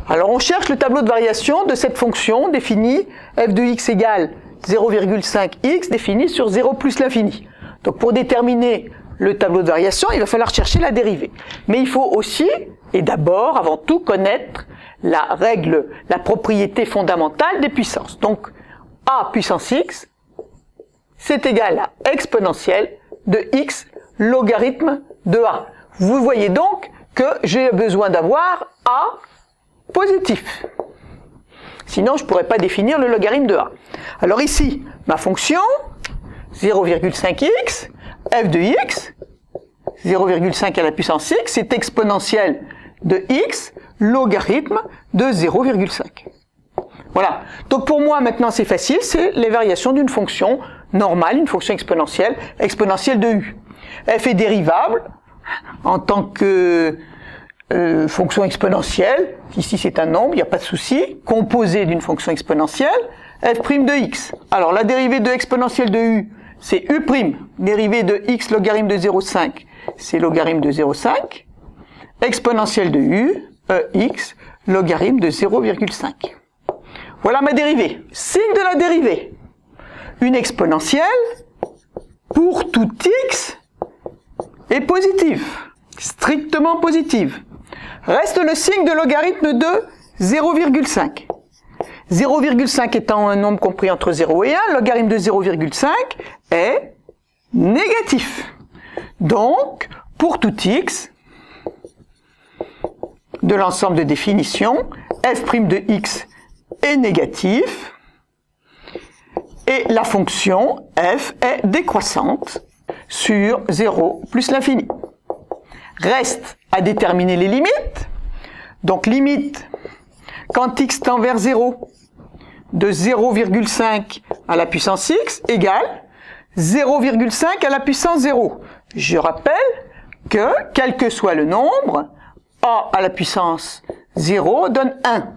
Alors on cherche le tableau de variation de cette fonction définie f de x égale 0,5x définie sur 0 plus l'infini. Donc pour déterminer le tableau de variation, il va falloir chercher la dérivée. Mais il faut aussi, et d'abord, avant tout, connaître la règle, la propriété fondamentale des puissances. Donc a puissance x, c'est égal à exponentielle de x logarithme de a. Vous voyez donc que j'ai besoin d'avoir a positif. Sinon, je ne pourrais pas définir le logarithme de a. Alors ici, ma fonction, 0,5x, f de x, 0,5 à la puissance x, c'est exponentielle de x, logarithme de 0,5. Voilà. Donc pour moi, maintenant, c'est facile, c'est les variations d'une fonction normale, une fonction exponentielle de u. F est dérivable en tant que fonction exponentielle, ici c'est un nombre, il n'y a pas de souci, composé d'une fonction exponentielle, f' de x. Alors la dérivée de exponentielle de u, c'est u', dérivée de x logarithme de 0,5, c'est logarithme de 0,5, exponentielle de u, x, logarithme de 0,5. Voilà ma dérivée. Signe de la dérivée. Une exponentielle, pour tout x, est positive, strictement positive. Reste le signe de logarithme de 0,5. 0,5 étant un nombre compris entre 0 et 1, logarithme de 0,5 est négatif. Donc, pour tout x, de l'ensemble de définitions, f' de x est négatif et la fonction f est décroissante sur 0 plus l'infini. Reste à déterminer les limites. Donc limite quand x tend vers 0 de 0,5 à la puissance x égale 0,5 à la puissance 0. Je rappelle que, quel que soit le nombre, a à la puissance 0 donne 1.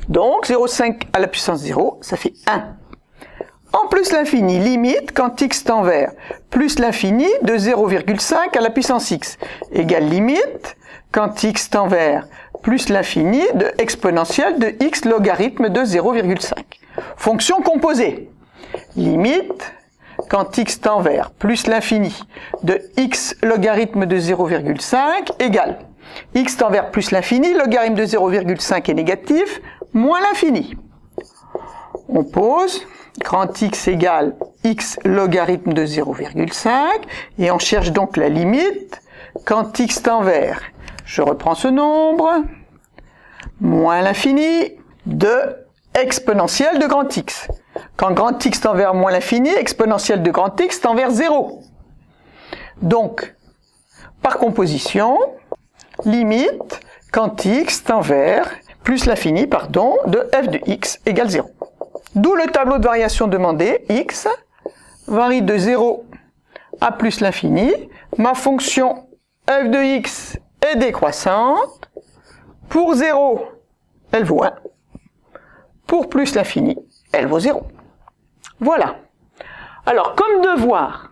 Donc 0,5 à la puissance 0, ça fait 1. En plus l'infini, limite quand x tend vers plus l'infini de 0,5 à la puissance x égale limite quand x tend vers plus l'infini de exponentielle de x logarithme de 0,5. Fonction composée. Limite quand x tend vers plus l'infini de x logarithme de 0,5 égale x tend vers plus l'infini, logarithme de 0,5 est négatif, moins l'infini. On pose grand x égale x logarithme de 0,5 et on cherche donc la limite quand x tend vers, je reprends ce nombre, moins l'infini de exponentielle de grand x. Quand grand x tend vers moins l'infini, exponentielle de grand x tend vers 0. Donc, par composition, limite quand x tend vers plus l'infini, pardon, de f de x égale 0. D'où le tableau de variation demandé, x varie de 0 à plus l'infini. Ma fonction f de x est décroissante. Pour 0, elle vaut 1. Pour plus l'infini, elle vaut 0. Voilà. Alors, comme devoir,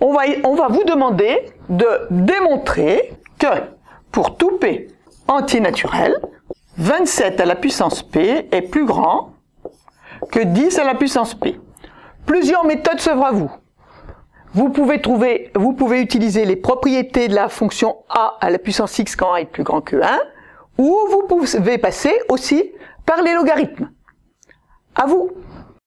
on va vous demander de démontrer que pour tout p entier naturel, 27 à la puissance p est plus grand que 10 à la puissance p. Plusieurs méthodes s'offrent à vous. Vous pouvez utiliser les propriétés de la fonction a à la puissance x quand a est plus grand que 1, ou vous pouvez passer aussi par les logarithmes. À vous.